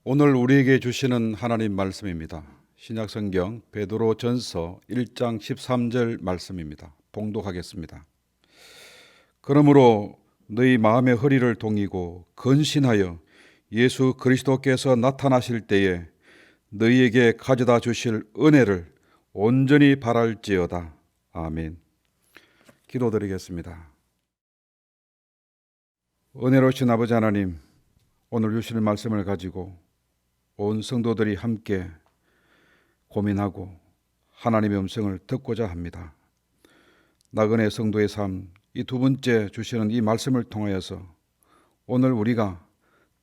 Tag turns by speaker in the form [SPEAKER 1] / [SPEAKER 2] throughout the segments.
[SPEAKER 1] 오늘 우리에게 주시는 하나님 말씀입니다. 신약성경 베드로전서 1장 13절 말씀입니다. 봉독하겠습니다. 그러므로 너희 마음의 허리를 동이고 근신하여 예수 그리스도께서 나타나실 때에 너희에게 가져다 주실 은혜를 온전히 바랄지어다. 아멘. 기도드리겠습니다. 은혜로우신 아버지 하나님, 오늘 주시는 말씀을 가지고 온 성도들이 함께 고민하고 하나님의 음성을 듣고자 합니다. 나그네 성도의 삶, 이 두 번째 주시는 이 말씀을 통하여서 오늘 우리가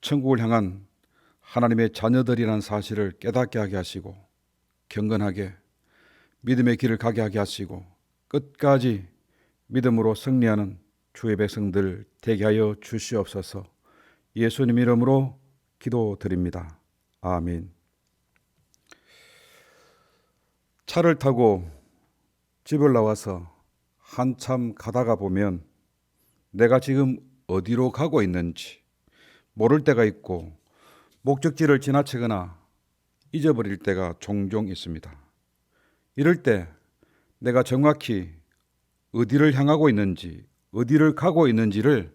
[SPEAKER 1] 천국을 향한 하나님의 자녀들이라는 사실을 깨닫게 하게 하시고 경건하게 믿음의 길을 가게 하게 하시고 끝까지 믿음으로 승리하는 주의 백성들 되게 하여 주시옵소서. 예수님 이름으로 기도드립니다. 아멘. 차를 타고 집을 나와서 한참 가다가 보면 내가 지금 어디로 가고 있는지 모를 때가 있고 목적지를 지나치거나 잊어버릴 때가 종종 있습니다. 이럴 때 내가 정확히 어디를 향하고 있는지, 어디를 가고 있는지를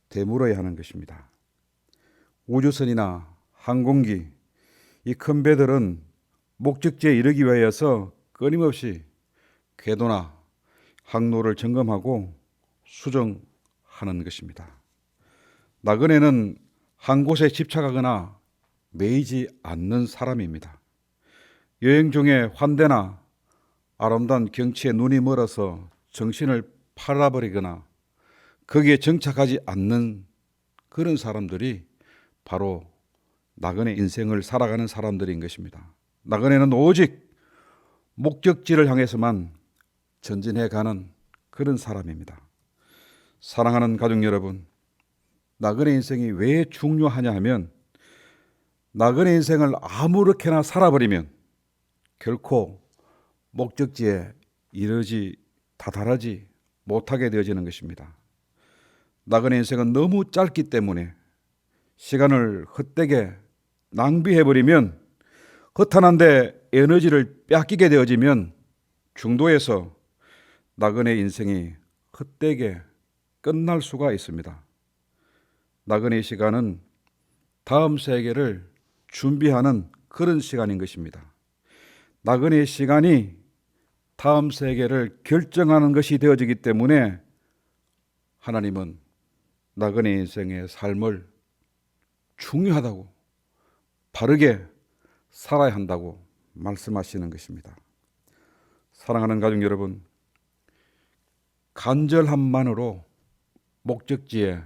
[SPEAKER 1] 되물어야 하는 것입니다. 우주선이나 항공기, 이 큰 배들은 목적지에 이르기 위하여서 끊임없이 궤도나 항로를 점검하고 수정하는 것입니다. 나그네는 한 곳에 집착하거나 매이지 않는 사람입니다. 여행 중에 환대나 아름다운 경치에 눈이 멀어서 정신을 팔아버리거나 거기에 정착하지 않는 그런 사람들이 바로 나그네 인생을 살아가는 사람들인 것입니다. 나그네는 오직 목적지를 향해서만 전진해가는 그런 사람입니다. 사랑하는 가족 여러분, 나그네 인생이 왜 중요하냐 하면 나그네 인생을 아무렇게나 살아버리면 결코 목적지에 다다르지 못하게 되어지는 것입니다. 나그네 인생은 너무 짧기 때문에 시간을 헛되게 낭비해버리면 허탄한데 에너지를 뺏기게 되어지면 중도에서 나그네 인생이 헛되게 끝날 수가 있습니다. 나그네 시간은 다음 세계를 준비하는 그런 시간인 것입니다. 나그네 시간이 다음 세계를 결정하는 것이 되어지기 때문에 하나님은 나그네 인생의 삶을 중요하다고, 바르게 살아야 한다고 말씀하시는 것입니다. 사랑하는 가족 여러분, 간절함만으로 목적지에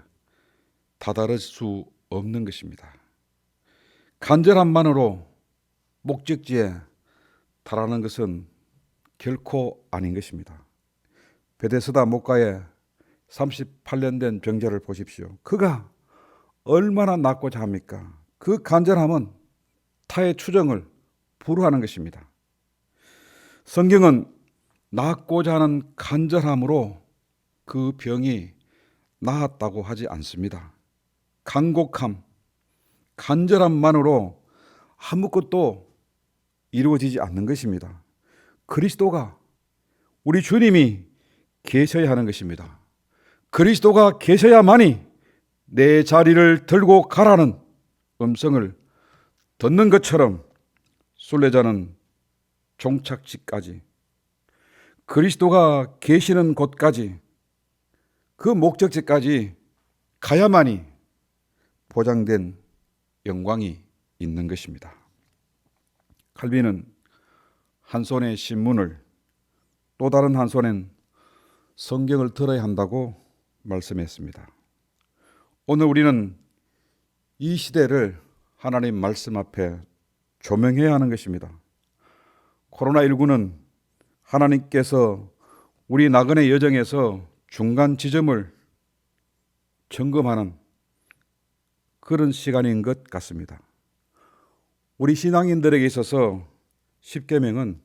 [SPEAKER 1] 다다를 수 없는 것입니다. 간절함만으로 목적지에 달하는 것은 결코 아닌 것입니다. 베데스다 목가에 38년 된 병자를 보십시오. 그가 얼마나 낫고자 합니까? 그 간절함은 타의 추정을 불허하는 것입니다. 성경은 낫고자 하는 간절함으로 그 병이 나았다고 하지 않습니다. 간곡함, 간절함만으로 아무것도 이루어지지 않는 것입니다. 그리스도가, 우리 주님이 계셔야 하는 것입니다. 그리스도가 계셔야만이 내 자리를 들고 가라는 음성을 듣는 것처럼 순례자는 종착지까지, 그리스도가 계시는 곳까지, 그 목적지까지 가야만이 보장된 영광이 있는 것입니다. 칼빈은 한 손에 신문을, 또 다른 한 손엔 성경을 들어야 한다고 말씀했습니다. 오늘 우리는 이 시대를 하나님 말씀 앞에 조명해야 하는 것입니다. 코로나19는 하나님께서 우리 나그네 여정에서 중간 지점을 점검하는 그런 시간인 것 같습니다. 우리 신앙인들에게 있어서 십계명은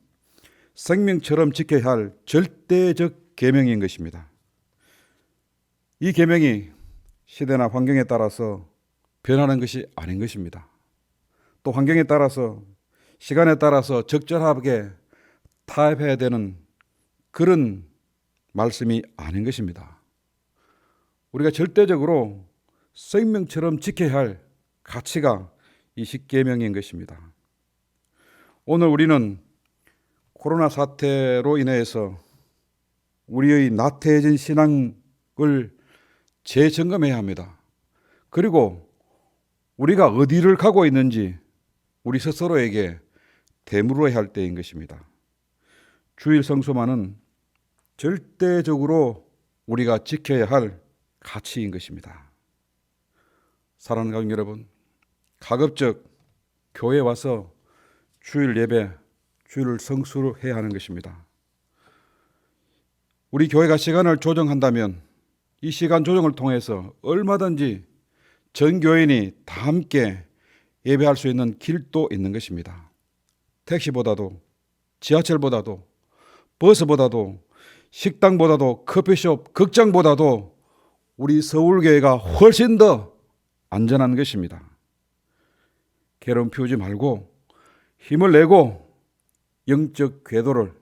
[SPEAKER 1] 생명처럼 지켜야 할 절대적 계명인 것입니다. 이 계명이 시대나 환경에 따라서 변하는 것이 아닌 것입니다. 또 환경에 따라서 시간에 따라서 적절하게 타협해야 되는 그런 말씀이 아닌 것입니다. 우리가 절대적으로 생명처럼 지켜야 할 가치가 이 십계명인 것입니다. 오늘 우리는 코로나 사태로 인해서 우리의 나태해진 신앙을 재점검해야 합니다. 그리고 우리가 어디를 가고 있는지 우리 스스로에게 되물어야 할 때인 것입니다. 주일 성수만은 절대적으로 우리가 지켜야 할 가치인 것입니다. 사랑하는 가족 여러분, 가급적 교회에 와서 주일 예배, 주일 성수를 해야 하는 것입니다. 우리 교회가 시간을 조정한다면 이 시간 조정을 통해서 얼마든지 전 교인이 다 함께 예배할 수 있는 길도 있는 것입니다. 택시보다도, 지하철보다도, 버스보다도, 식당보다도, 커피숍, 극장보다도 우리 서울교회가 훨씬 더 안전한 것입니다. 괴로움 피우지 말고 힘을 내고 영적 궤도를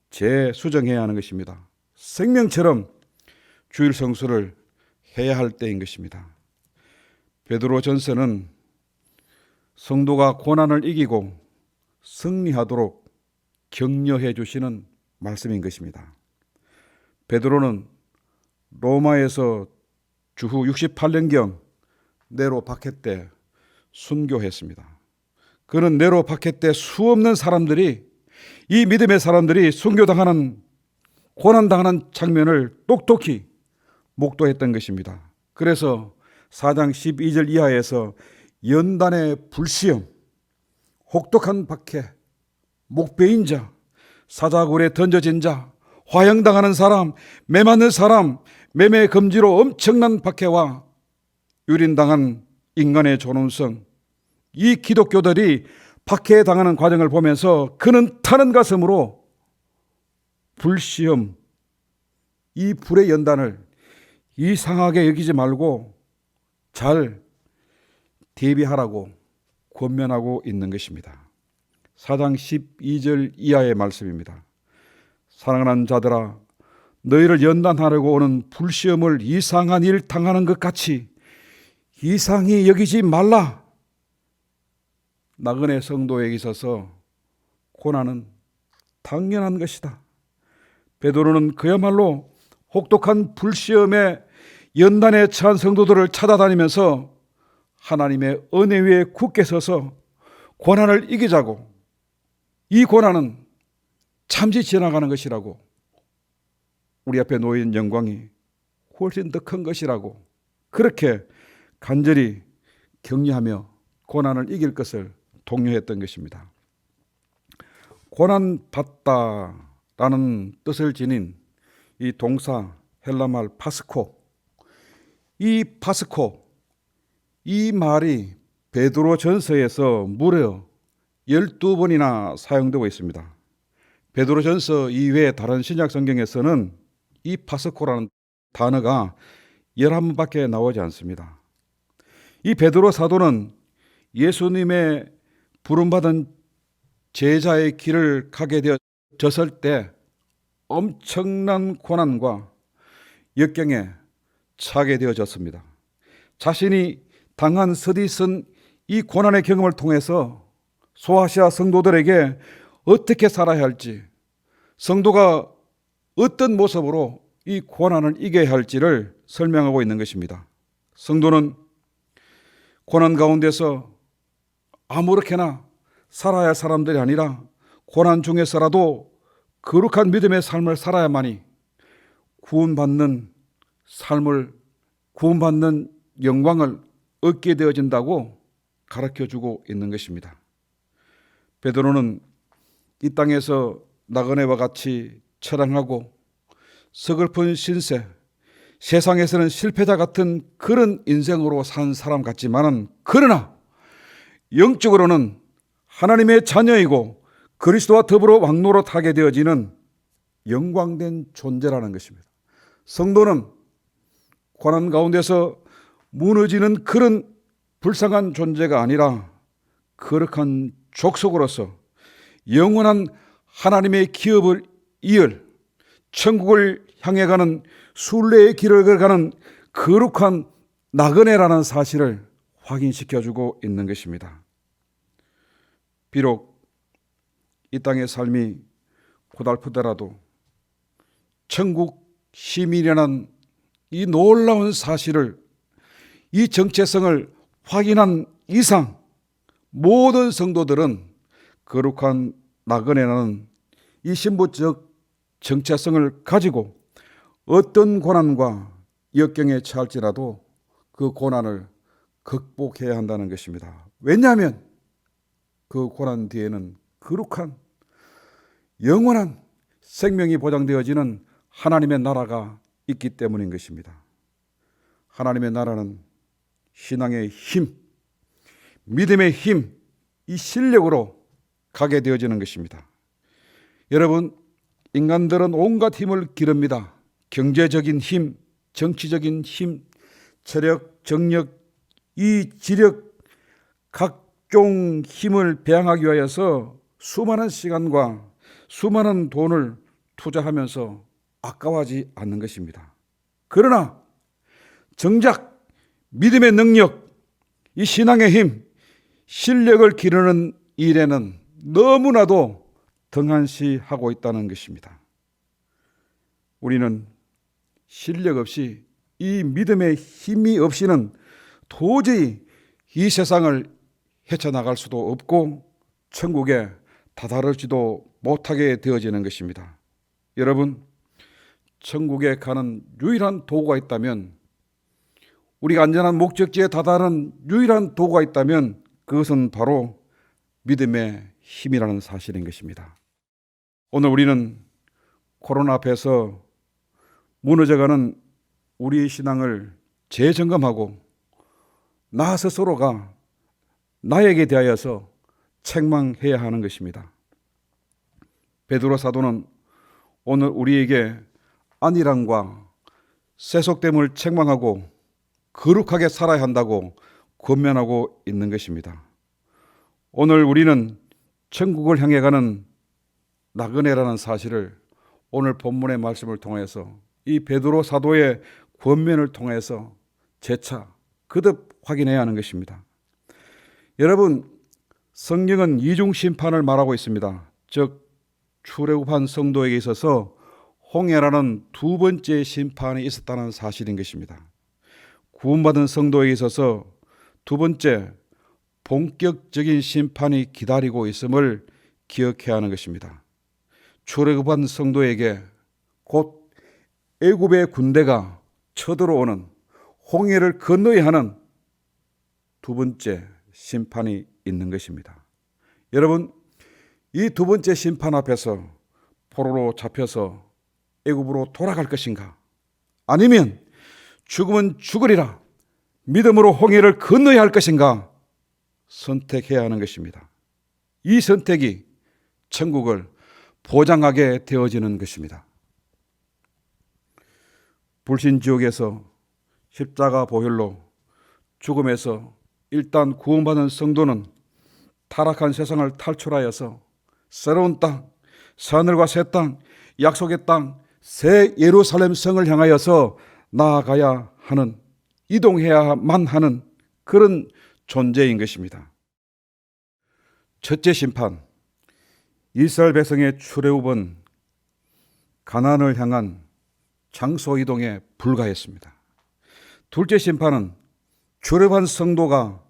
[SPEAKER 1] 재수정해야 하는 것입니다. 생명처럼 주일 성수를 해야 할 때인 것입니다. 베드로전서는 성도가 고난을 이기고 승리하도록 격려해 주시는 말씀인 것입니다. 베드로는 로마에서 주후 68년경 네로 박해 때 순교했습니다. 그는 네로 박해 때 수없는 사람들이, 이 믿음의 사람들이 순교당하는, 고난당하는 장면을 똑똑히 목도했던 것입니다. 그래서 4장 12절 이하에서 연단의 불시험, 혹독한 박해, 목베인 자, 사자굴에 던져진 자, 화형당하는 사람, 매 맞는 사람, 매매 금지로 엄청난 박해와 유린당한 인간의 존엄성, 이 기독교들이 박해당하는 과정을 보면서 그는 타는 가슴으로 불시험, 이 불의 연단을 이상하게 여기지 말고 잘 대비하라고 권면하고 있는 것입니다. 4장 12절 이하의 말씀입니다. 사랑하는 자들아, 너희를 연단하려고 오는 불시험을 이상한 일 당하는 것 같이 이상히 여기지 말라. 나그네 성도에게 있어서 고난은 당연한 것이다. 베드로는 그야말로 혹독한 불시험에 연단에 처한 성도들을 찾아다니면서 하나님의 은혜 위에 굳게 서서 고난을 이기자고, 이 고난은 잠시 지나가는 것이라고, 우리 앞에 놓인 영광이 훨씬 더 큰 것이라고 그렇게 간절히 격려하며 고난을 이길 것을 독려했던 것입니다. 고난받다라는 뜻을 지닌 이 동사 헬라말 파스코, 이 파스코, 이 말이 베드로전서에서 무려 12번이나 사용되고 있습니다. 베드로전서 이외의 다른 신약 성경에서는 이 파스코라는 단어가 11번밖에 나오지 않습니다. 이 베드로 사도는 예수님의 부름받은 제자의 길을 가게 되었을 때 엄청난 고난과 역경에 처하게 되어졌습니다. 자신이 당한 서디슨 이 고난의 경험을 통해서 소아시아 성도들에게 어떻게 살아야 할지, 성도가 어떤 모습으로 이 고난을 이겨야 할지를 설명하고 있는 것입니다. 성도는 고난 가운데서 아무렇게나 살아야 할 사람들이 아니라 고난 중에서라도 거룩한 믿음의 삶을 살아야만이 구원받는 삶을, 구원받는 영광을 얻게 되어진다고 가르쳐주고 있는 것입니다. 베드로는 이 땅에서 나그네와 같이 처량하고 서글픈 신세, 세상에서는 실패자 같은 그런 인생으로 산 사람 같지만은, 그러나 영적으로는 하나님의 자녀이고 그리스도와 더불어 왕노릇하게 되어지는 영광된 존재라는 것입니다. 성도는 고난 가운데서 무너지는 그런 불쌍한 존재가 아니라 거룩한 족속으로서 영원한 하나님의 기업을 이을 천국을 향해 가는 순례의 길을 걸어가는 거룩한 나그네라는 사실을 확인시켜주고 있는 것입니다. 비록 이 땅의 삶이 고달프더라도 천국 시민이라는 이 놀라운 사실을, 이 정체성을 확인한 이상 모든 성도들은 거룩한 나그네라는 이 신부적 정체성을 가지고 어떤 고난과 역경에 처할지라도 그 고난을 극복해야 한다는 것입니다. 왜냐하면 그 고난 뒤에는 거룩한 영원한 생명이 보장되어지는 하나님의 나라가 있기 때문인 것입니다. 하나님의 나라는 신앙의 힘, 믿음의 힘, 이 실력으로 가게 되어지는 것입니다. 여러분, 인간들은 온갖 힘을 기릅니다. 경제적인 힘, 정치적인 힘, 체력, 정력, 이 지력, 각종 힘을 배양하기 위하여서 수많은 시간과 수많은 돈을 투자하면서 아까워하지 않는 것입니다. 그러나 정작 믿음의 능력, 이 신앙의 힘, 실력을 기르는 일에는 너무나도 등한시하고 있다는 것입니다. 우리는 실력 없이, 이 믿음의 힘이 없이는 도저히 이 세상을 헤쳐나갈 수도 없고 천국에 다다르지도 못하게 되어지는 것입니다. 여러분, 천국에 가는 유일한 도구가 있다면, 우리가 안전한 목적지에 다다른 유일한 도구가 있다면 그것은 바로 믿음의 힘이라는 사실인 것입니다. 오늘 우리는 코로나 앞에서 무너져가는 우리의 신앙을 재점검하고 나 스스로가 나에게 대하여서 책망해야 하는 것입니다. 베드로 사도는 오늘 우리에게 안일함과 세속됨을 책망하고 거룩하게 살아야 한다고 권면하고 있는 것입니다. 오늘 우리는 천국을 향해 가는 나그네라는 사실을 오늘 본문의 말씀을 통해서, 이 베드로 사도의 권면을 통해서 재차 거듭 확인해야 하는 것입니다. 여러분, 성경은 이중 심판을 말하고 있습니다. 즉 출애굽한 성도에게 있어서 홍해라는 두 번째 심판이 있었다는 사실인 것입니다. 구원받은 성도에게 있어서 두 번째 본격적인 심판이 기다리고 있음을 기억해야 하는 것입니다. 출애굽한 성도에게 곧 애굽의 군대가 쳐들어오는 홍해를 건너야 하는 두 번째 심판이 있는 것입니다. 여러분, 이 두 번째 심판 앞에서 포로로 잡혀서 애굽으로 돌아갈 것인가? 아니면 죽으면 죽으리라 믿음으로 홍해를 건너야 할 것인가? 선택해야 하는 것입니다. 이 선택이 천국을 보장하게 되어지는 것입니다. 불신지옥에서 십자가 보혈로 죽음에서 일단 구원받은 성도는 타락한 세상을 탈출하여서 새로운 땅, 새하늘과 새 땅, 약속의 땅, 새 예루살렘 성을 향하여서 나아가야 하는, 이동해야만 하는 그런 존재인 것입니다. 첫째 심판, 이스라엘 백성의 출애굽은 가나안을 향한 장소 이동에 불과했습니다. 둘째 심판은 출애굽한 성도가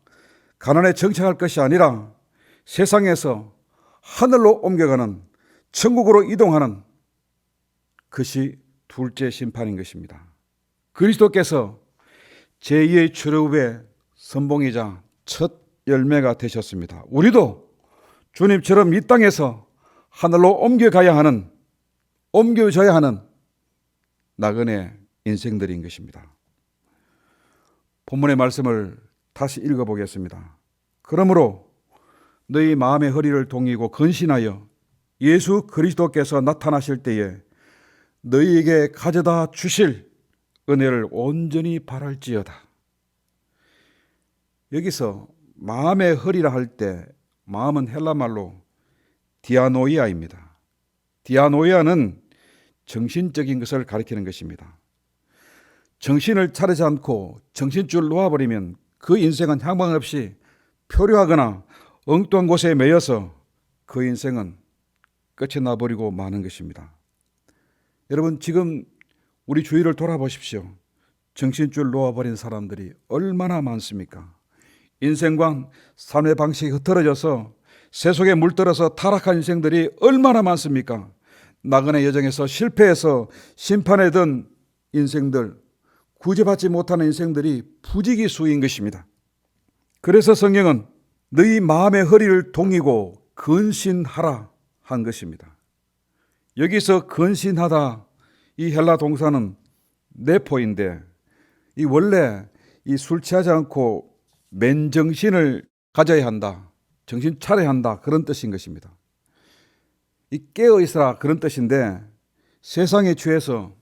[SPEAKER 1] 가나안에 정착할 것이 아니라 세상에서 하늘로 옮겨가는, 천국으로 이동하는 것이 둘째 심판인 것입니다. 그리스도께서 제2의 출애굽의 선봉이자 첫 열매가 되셨습니다. 우리도 주님처럼 이 땅에서 하늘로 옮겨져야 하는 나그네 인생들인 것입니다. 본문의 말씀을 다시 읽어보겠습니다. 그러므로 너희 마음의 허리를 동이고 근신하여 예수 그리스도께서 나타나실 때에 너희에게 가져다 주실 은혜를 온전히 바랄지어다. 여기서 마음의 허리라 할 때 마음은 헬라말로 디아노이아입니다. 디아노이아는 정신적인 것을 가리키는 것입니다. 정신을 차리지 않고 정신줄 놓아버리면 그 인생은 향방 없이 표류하거나 엉뚱한 곳에 매여서 그 인생은 끝이 나버리고 마는 것입니다. 여러분, 지금 우리 주위를 돌아보십시오. 정신줄 놓아버린 사람들이 얼마나 많습니까? 인생관, 삶의 방식이 흐트러져서 세속에 물들어서 타락한 인생들이 얼마나 많습니까? 나그네 여정에서 실패해서 심판에 든 인생들, 구제받지 못하는 인생들이 부지기수인 것입니다. 그래서 성경은 너희 마음의 허리를 동이고 근신하라 한 것입니다. 여기서 근신하다, 이 헬라 동사는 네포인데, 이 원래 이 술 취하지 않고 맨정신을 가져야 한다, 정신 차려야 한다, 그런 뜻인 것입니다. 이 깨어있으라 그런 뜻인데, 세상에 취해서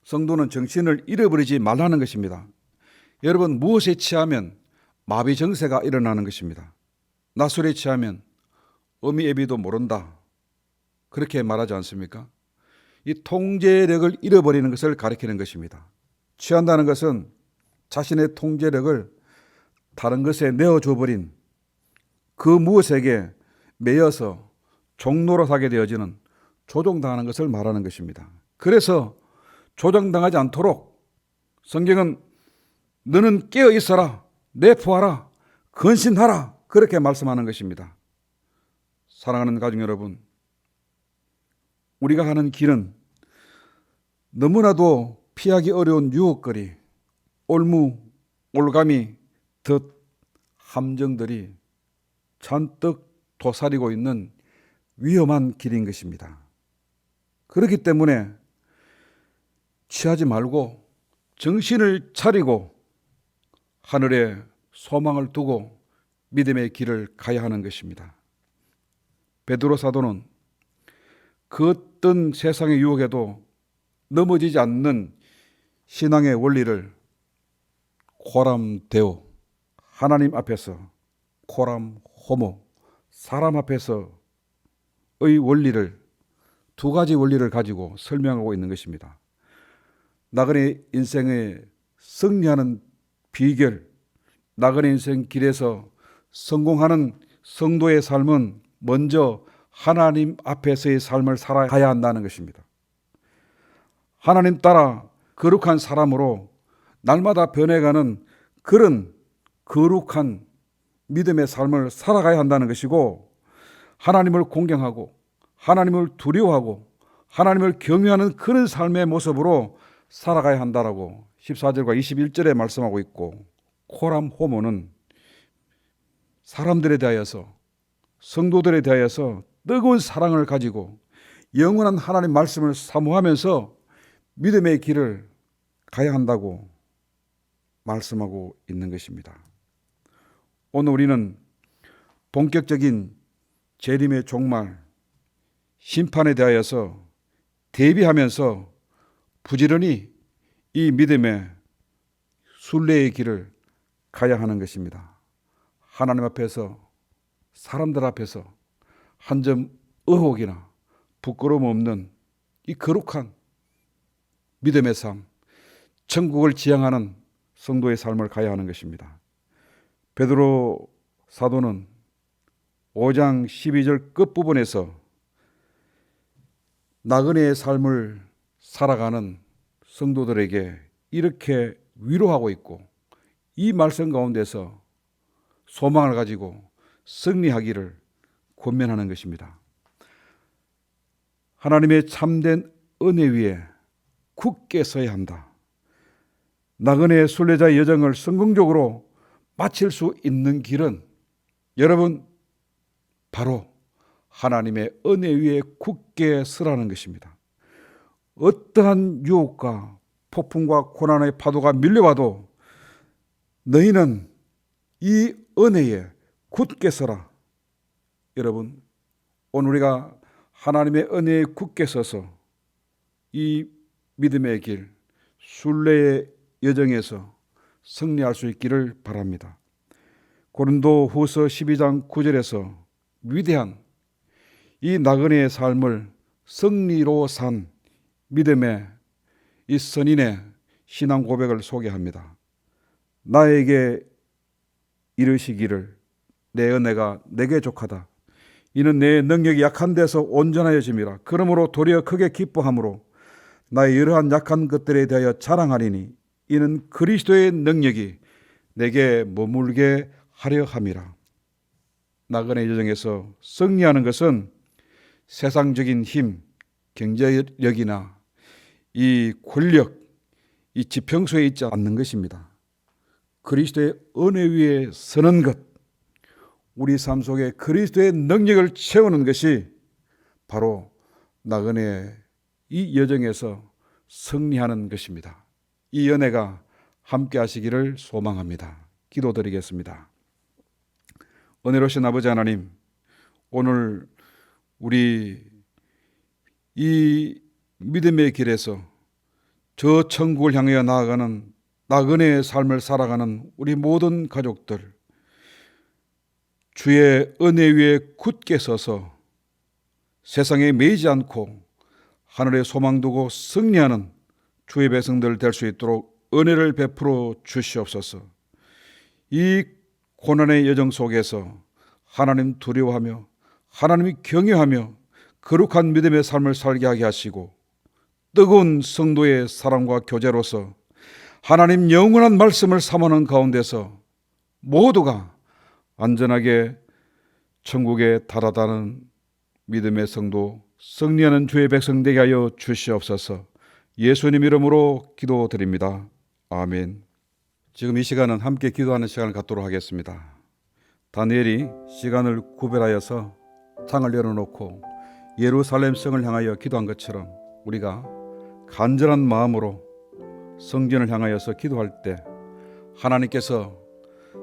[SPEAKER 1] 성도는 정신을 잃어버리지 말라는 것입니다. 여러분, 무엇에 취하면 마비 정세가 일어나는 것입니다. 낮술에 취하면 어미애비도 모른다, 그렇게 말하지 않습니까? 이 통제력을 잃어버리는 것을 가리키는 것입니다. 취한다는 것은 자신의 통제력을 다른 것에 내어줘버린 그 무엇에게 매여서 종노릇하게 되어지는, 조종당하는 것을 말하는 것입니다. 그래서 조종당하지 않도록 성경은 너는 깨어 있어라, 내포하라, 근신하라, 그렇게 말씀하는 것입니다. 사랑하는 가족 여러분, 우리가 가는 길은 너무나도 피하기 어려운 유혹거리, 올무, 올가미, 덫, 함정들이 잔뜩 도사리고 있는 위험한 길인 것입니다. 그렇기 때문에 취하지 말고 정신을 차리고 하늘에 소망을 두고 믿음의 길을 가야 하는 것입니다. 베드로 사도는 그 어떤 세상의 유혹에도 넘어지지 않는 신앙의 원리를 코람 데오, 하나님 앞에서, 코람 호모, 사람 앞에서의 원리를, 두 가지 원리를 가지고 설명하고 있는 것입니다. 나그네 인생의 승리하는 비결, 나그네 인생 길에서 성공하는 성도의 삶은 먼저 하나님 앞에서의 삶을 살아가야 한다는 것입니다. 하나님 따라 거룩한 사람으로 날마다 변해가는 그런 거룩한 믿음의 삶을 살아가야 한다는 것이고, 하나님을 공경하고 하나님을 두려워하고 하나님을 경외하는 그런 삶의 모습으로 살아가야 한다라고 14절과 21절에 말씀하고 있고, 코람 호모는 사람들에 대하여서, 성도들에 대하여서 뜨거운 사랑을 가지고 영원한 하나님 말씀을 사모하면서 믿음의 길을 가야 한다고 말씀하고 있는 것입니다. 오늘 우리는 본격적인 재림의 종말, 심판에 대하여서 대비하면서 부지런히 이 믿음의 순례의 길을 가야 하는 것입니다. 하나님 앞에서, 사람들 앞에서 한 점 의혹이나 부끄러움 없는 이 거룩한 믿음의 삶, 천국을 지향하는 성도의 삶을 가야 하는 것입니다. 베드로 사도는 5장 12절 끝부분에서 나그네의 삶을 살아가는 성도들에게 이렇게 위로하고 있고, 이 말씀 가운데서 소망을 가지고 승리하기를 권면하는 것입니다. 하나님의 참된 은혜 위에 굳게 서야 한다. 나그네의 순례자의 여정을 성공적으로 마칠 수 있는 길은 여러분, 바로 하나님의 은혜 위에 굳게 서라는 것입니다. 어떠한 유혹과 폭풍과 고난의 파도가 밀려와도 너희는 이 은혜에 굳게 서라. 여러분, 오늘 우리가 하나님의 은혜에 굳게 서서 이 믿음의 길, 순례의 여정에서 승리할 수 있기를 바랍니다. 고린도후서 12장 9절에서 위대한 이 나그네의 삶을 승리로 산 믿음의 이 선인의 신앙 고백을 소개합니다. 나에게 이르시기를 내 은혜가 내게 족하다. 이는 내 능력이 약한 데서 온전하여짐이라. 그러므로 도리어 크게 기뻐함으로 나의 이러한 약한 것들에 대하여 자랑하리니 이는 그리스도의 능력이 내게 머물게 하려 함이라. 나그네 여정에서 승리하는 것은 세상적인 힘, 경제력이나 이 권력, 이 지평소에 있지 않는 것입니다. 그리스도의 은혜 위에 서는 것, 우리 삶 속에 그리스도의 능력을 채우는 것이 바로 나그네의 이 여정에서 승리하는 것입니다. 이 은혜가 함께 하시기를 소망합니다. 기도드리겠습니다. 은혜로우신 아버지 하나님, 오늘 우리 이 믿음의 길에서 저 천국을 향하여 나아가는 나그네의 삶을 살아가는 우리 모든 가족들, 주의 은혜 위에 굳게 서서 세상에 매이지 않고 하늘에 소망 두고 승리하는 주의 백성들 될 수 있도록 은혜를 베풀어 주시옵소서. 이 고난의 여정 속에서 하나님 두려워하며 하나님이 경외하며 거룩한 믿음의 삶을 살게 하게 하시고 뜨거운 성도의 사랑과 교제로서 하나님 영원한 말씀을 삼하는 가운데서 모두가 안전하게 천국에 달아나는 믿음의 성도, 승리하는 주의 백성 되게 하여 주시옵소서. 예수님 이름으로 기도드립니다. 아멘. 지금 이 시간은 함께 기도하는 시간을 갖도록 하겠습니다. 다니엘이 시간을 구별하여서 창을 열어놓고 예루살렘 성을 향하여 기도한 것처럼 우리가 간절한 마음으로 성전을 향하여서 기도할 때 하나님께서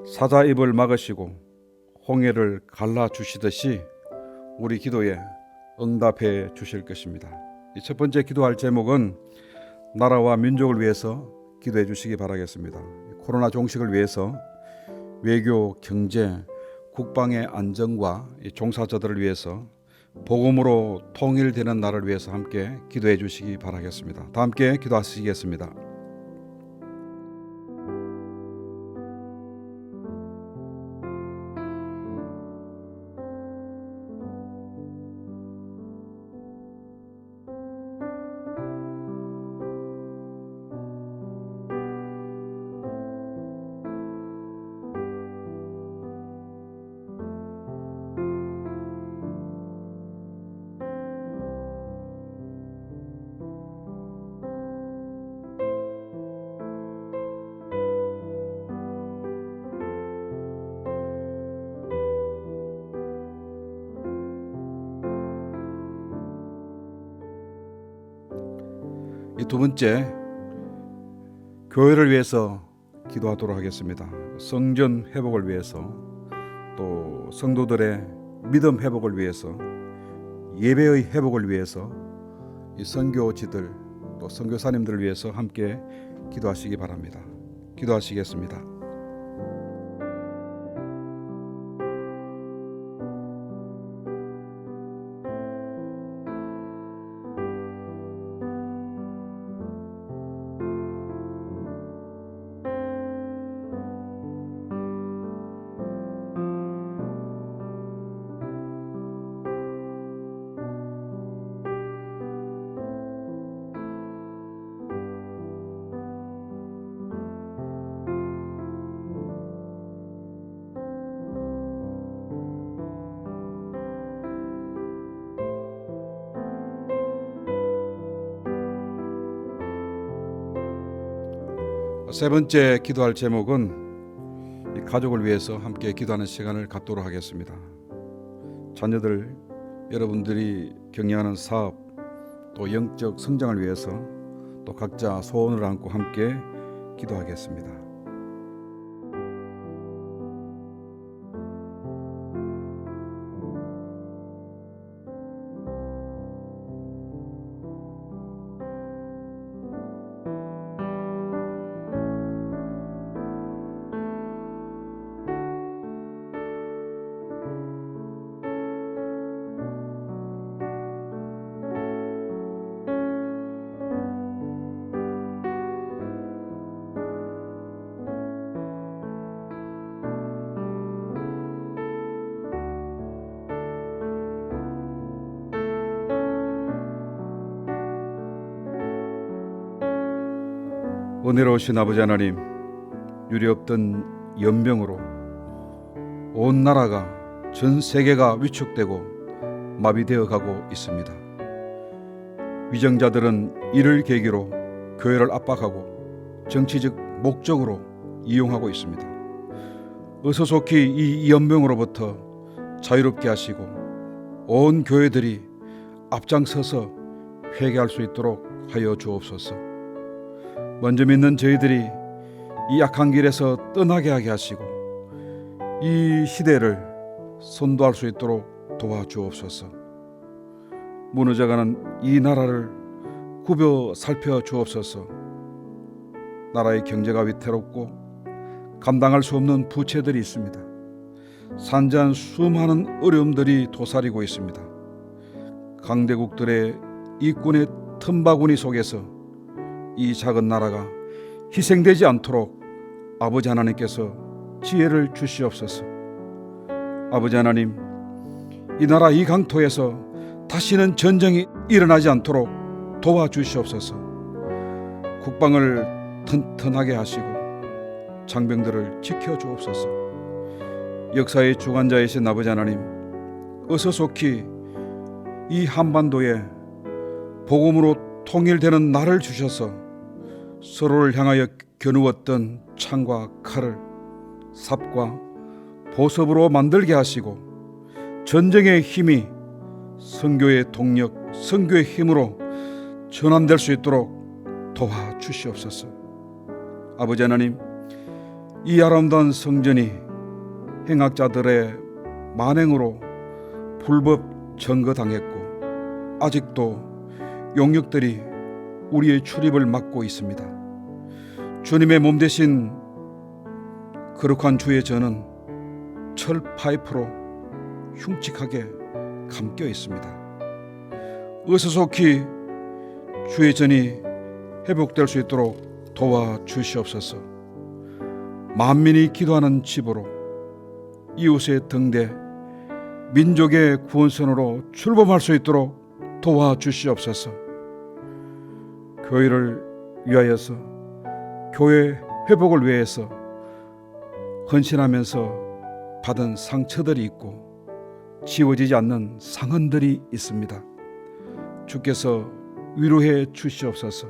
[SPEAKER 1] 사자 입을 막으시고 홍해를 갈라주시듯이 우리 기도에 응답해 주실 것입니다. 첫 번째 기도할 제목은 나라와 민족을 위해서 기도해 주시기 바라겠습니다. 코로나 종식을 위해서 외교, 경제, 국방의 안정과 종사자들을 위해서 복음으로 통일되는 나라를 위해서 함께 기도해 주시기 바라겠습니다. 다 함께 기도하시겠습니다. 이 두 번째, 교회를 위해서 기도하도록 하겠습니다. 성전 회복을 위해서, 또 성도들의 믿음 회복을 위해서, 예배의 회복을 위해서, 이 선교지들 또 선교사님들을 위해서 함께 기도하시기 바랍니다. 기도하시겠습니다. 세 번째 기도할 제목은 이 가족을 위해서 함께 기도하는 시간을 갖도록 하겠습니다. 자녀들, 여러분들이 경영하는 사업, 또 영적 성장을 위해서 또 각자 소원을 안고 함께 기도하겠습니다. 은혜로우신 아버지 하나님, 유례없던 연병으로 온 나라가, 전 세계가 위축되고 마비되어 가고 있습니다. 위정자들은 이를 계기로 교회를 압박하고 정치적 목적으로 이용하고 있습니다. 어서 속히 이 연병으로부터 자유롭게 하시고 온 교회들이 앞장서서 회개할 수 있도록 하여 주옵소서. 먼저 믿는 저희들이 이 악한 길에서 떠나게 하게 하시고 이 시대를 선도할 수 있도록 도와주옵소서. 무너져가는 이 나라를 굽어 살펴 주옵소서. 나라의 경제가 위태롭고 감당할 수 없는 부채들이 있습니다. 산재한 수많은 어려움들이 도사리고 있습니다. 강대국들의 이권의 틈바구니 속에서 이 작은 나라가 희생되지 않도록 아버지 하나님께서 지혜를 주시옵소서. 아버지 하나님, 이 나라 이 강토에서 다시는 전쟁이 일어나지 않도록 도와주시옵소서. 국방을 튼튼하게 하시고 장병들을 지켜주옵소서. 역사의 주관자이신 아버지 하나님, 어서 속히 이 한반도에 복음으로 통일되는 날을 주셔서 서로를 향하여 겨누었던 창과 칼을 삽과 보섭으로 만들게 하시고 전쟁의 힘이 선교의 동력, 선교의 힘으로 전환될 수 있도록 도와주시옵소서. 아버지 하나님, 이 아름다운 성전이 행악자들의 만행으로 불법 점거당했고 아직도 용역들이 우리의 출입을 막고 있습니다. 주님의 몸 대신 거룩한 주의 전은 철 파이프로 흉측하게 감겨 있습니다. 어서 속히 주의 전이 회복될 수 있도록 도와주시옵소서. 만민이 기도하는 집으로, 이웃의 등대, 민족의 구원선으로 출범할 수 있도록 도와주시옵소서. 교회를 위하여서, 교회 회복을 위해서 헌신하면서 받은 상처들이 있고 지워지지 않는 상흔들이 있습니다. 주께서 위로해 주시옵소서.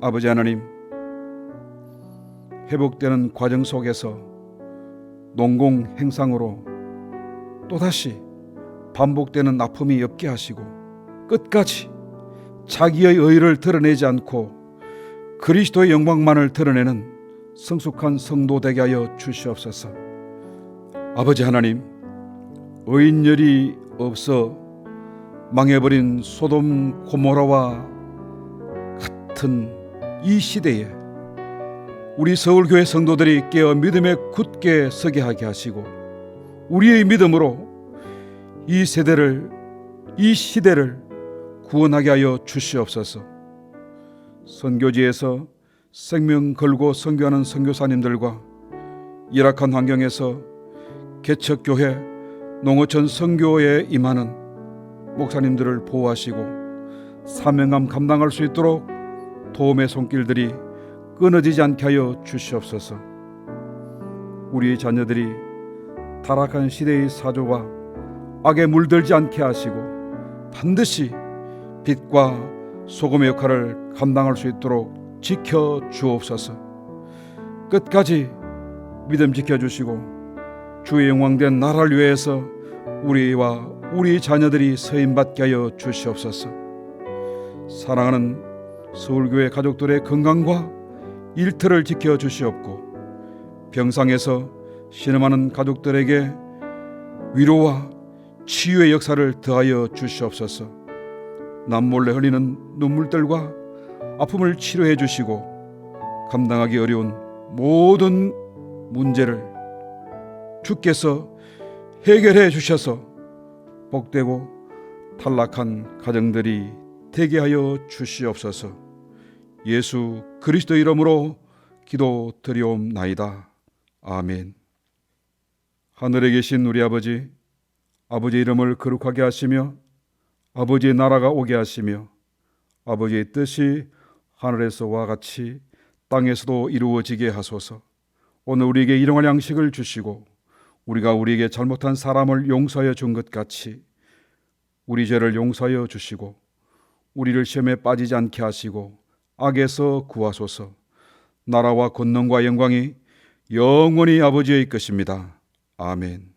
[SPEAKER 1] 아버지 하나님, 회복되는 과정 속에서 농공행상으로 또다시 반복되는 아픔이 없게 하시고 끝까지 자기의 의를 드러내지 않고 그리스도의 영광만을 드러내는 성숙한 성도 되게 하여 주시옵소서. 아버지 하나님, 의인열이 없어 망해버린 소돔 고모라와 같은 이 시대에 우리 서울교회 성도들이 깨어 믿음에 굳게 서게 하게 하시고 우리의 믿음으로 이 세대를, 이 시대를 구원하게 하여 주시옵소서. 선교지에서 생명 걸고 선교하는 선교사님들과 열악한 환경에서 개척교회, 농어촌 선교에 임하는 목사님들을 보호하시고 사명감 감당할 수 있도록 도움의 손길들이 끊어지지 않게 하여 주시옵소서. 우리 자녀들이 타락한 시대의 사조와 악에 물들지 않게 하시고 반드시 빛과 소금의 역할을 감당할 수 있도록 지켜주옵소서. 끝까지 믿음 지켜주시고 주의 영광된 나라를 위해서 우리와 우리 자녀들이 서임받게 하여 주시옵소서. 사랑하는 서울교회 가족들의 건강과 일터를 지켜주시옵고 병상에서 신음하는 가족들에게 위로와 치유의 역사를 더하여 주시옵소서. 남몰래 흘리는 눈물들과 아픔을 치료해 주시고 감당하기 어려운 모든 문제를 주께서 해결해 주셔서 복되고 탈락한 가정들이 되게 하여 주시옵소서. 예수 그리스도 이름으로 기도드리옵나이다. 아멘. 하늘에 계신 우리 아버지, 아버지의 이름을 거룩하게 하시며 아버지의 나라가 오게 하시며 아버지의 뜻이 하늘에서와 같이 땅에서도 이루어지게 하소서. 오늘 우리에게 일용할 양식을 주시고 우리가 우리에게 잘못한 사람을 용서하여 준 것 같이 우리 죄를 용서하여 주시고 우리를 시험에 빠지지 않게 하시고 악에서 구하소서. 나라와 권능과 영광이 영원히 아버지의 것입니다. 아멘.